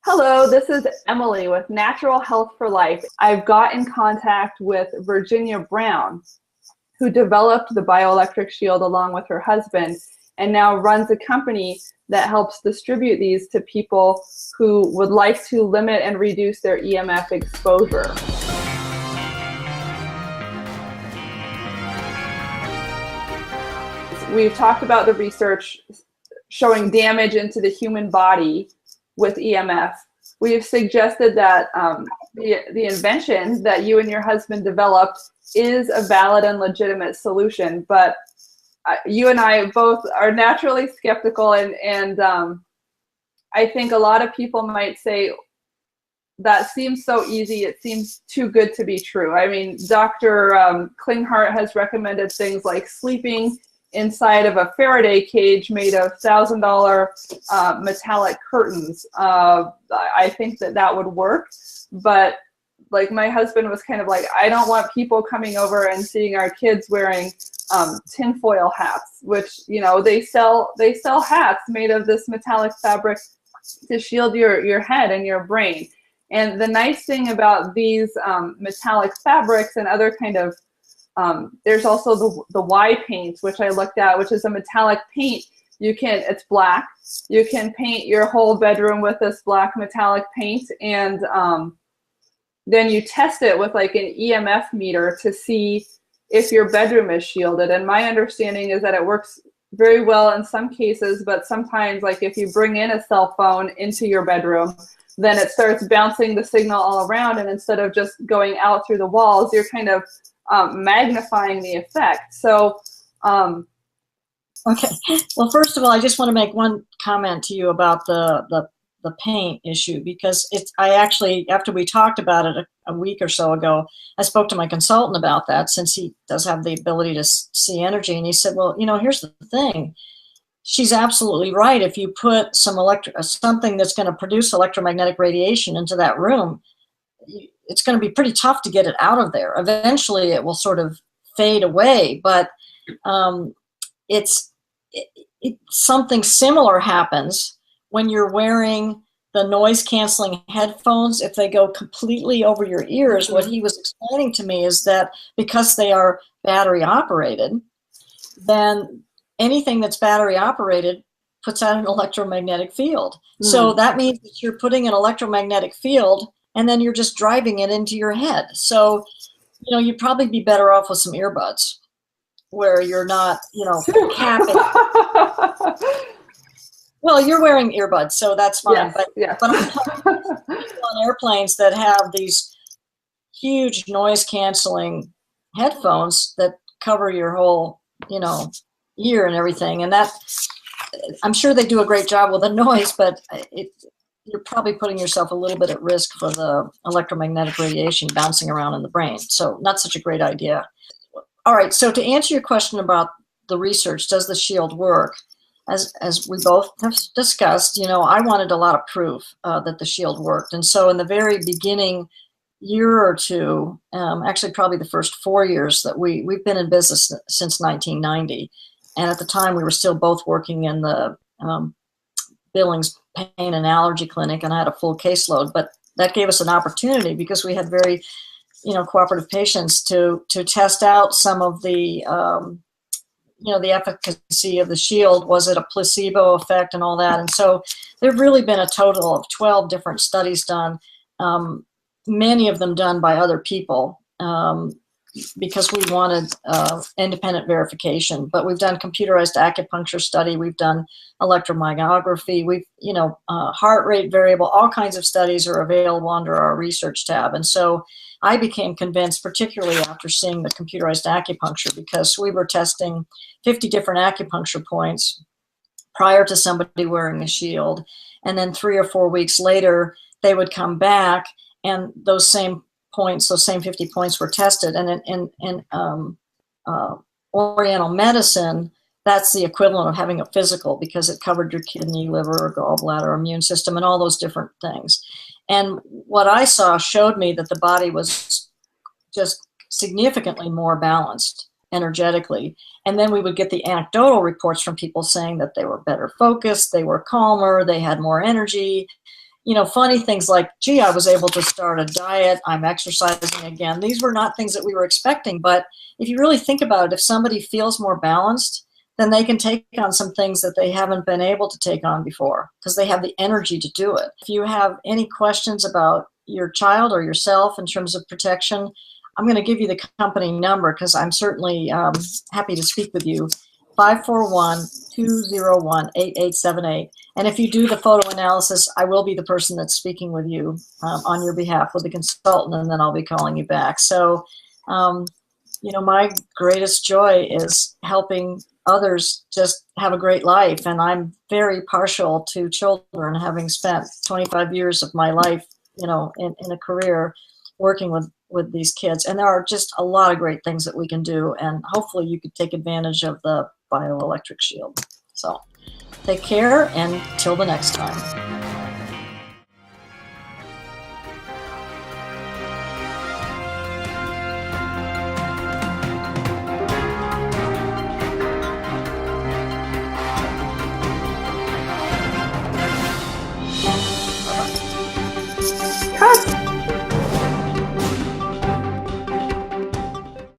Hello, this is Emily with Natural Health for Life. I've got in contact with Virginia Brown, who developed the bioelectric shield along with her husband, and now runs a company that helps distribute these to people who would like to limit and reduce their EMF exposure. We've talked about the research showing damage into the human body with EMF. We have suggested that the invention that you and your husband developed is a valid and legitimate solution, but you and I both are naturally skeptical, and I think a lot of people might say, that seems so easy, it seems too good to be true. I mean, Dr. Klinghardt has recommended things like sleeping inside of a Faraday cage made of $1,000 metallic curtains. I think that would work, but like my husband was kind of like, I don't want people coming over and seeing our kids wearing tinfoil hats, which, you know, they sell hats made of this metallic fabric to shield your head and your brain. And the nice thing about these metallic fabrics and other kind of there's also the Y paint, which I looked at, which is a metallic paint. It's black. You can paint your whole bedroom with this black metallic paint, and then you test it with like an EMF meter to see if your bedroom is shielded. And my understanding is that it works very well in some cases, but sometimes, like if you bring in a cell phone into your bedroom, then it starts bouncing the signal all around, and instead of just going out through the walls, you're kind of magnifying the effect. So, okay. Well, first of all, I just want to make one comment to you about the paint issue, because I actually, after we talked about it a week or so ago, I spoke to my consultant about that, since he does have the ability to see energy, and he said, well, you know, here's the thing. She's absolutely right. If you put something that's going to produce electromagnetic radiation into that room, it's going to be pretty tough to get it out of there. Eventually it will sort of fade away, but something similar happens when you're wearing the noise canceling headphones. If they go completely over your ears, what he was explaining to me is that because they are battery operated, then anything that's battery operated puts out an electromagnetic field. So that means that you're putting an electromagnetic field and then you're just driving it into your head. So, you know, you'd probably be better off with some earbuds where you're not, you know, capping. Well, you're wearing earbuds, so that's fine. Yes, but I'm talking on airplanes that have these huge noise canceling headphones that cover your whole, you know, ear and everything. And that, I'm sure they do a great job with the noise, but you're probably putting yourself a little bit at risk for the electromagnetic radiation bouncing around in the brain. So not such a great idea. All right, so to answer your question about the research, does the shield work? As we both have discussed, you know, I wanted a lot of proof that the shield worked. And so in the very beginning year or two, actually probably the first 4 years that we've been in business since 1990. And at the time we were still both working in the Billings Pain and Allergy Clinic, and I had a full caseload, but that gave us an opportunity because we had very, you know, cooperative patients to test out some of the, you know, the efficacy of the shield. Was it a placebo effect and all that? And so there've really been a total of 12 different studies done, many of them done by other people, because we wanted independent verification. But we've done computerized acupuncture study, we've done electromyography, we've, you know, heart rate variable, all kinds of studies are available under our research tab. And so I became convinced, particularly after seeing the computerized acupuncture, because we were testing 50 different acupuncture points prior to somebody wearing a shield. And then 3 or 4 weeks later, they would come back and those same points, those same 50 points were tested. And in Oriental medicine, that's the equivalent of having a physical, because it covered your kidney, liver, gallbladder, immune system, and all those different things. And what I saw showed me that the body was just significantly more balanced energetically. And then we would get the anecdotal reports from people saying that they were better focused, they were calmer, they had more energy. funny things like, gee, I was able to start a diet, I'm exercising again. These were not things that we were expecting, but if you really think about it, if somebody feels more balanced, then they can take on some things that they haven't been able to take on before because they have the energy to do it. If you have any questions about your child or yourself in terms of protection, I'm going to give you the company number because I'm certainly happy to speak with you. 541-201-8878. And if you do the photo analysis, I will be the person that's speaking with you on your behalf with the consultant, and then I'll be calling you back. So, my greatest joy is helping others just have a great life. And I'm very partial to children, having spent 25 years of my life, in a career working with these kids. And there are just a lot of great things that we can do. And hopefully you could take advantage of the bioelectric shield. So take care, and till the next time.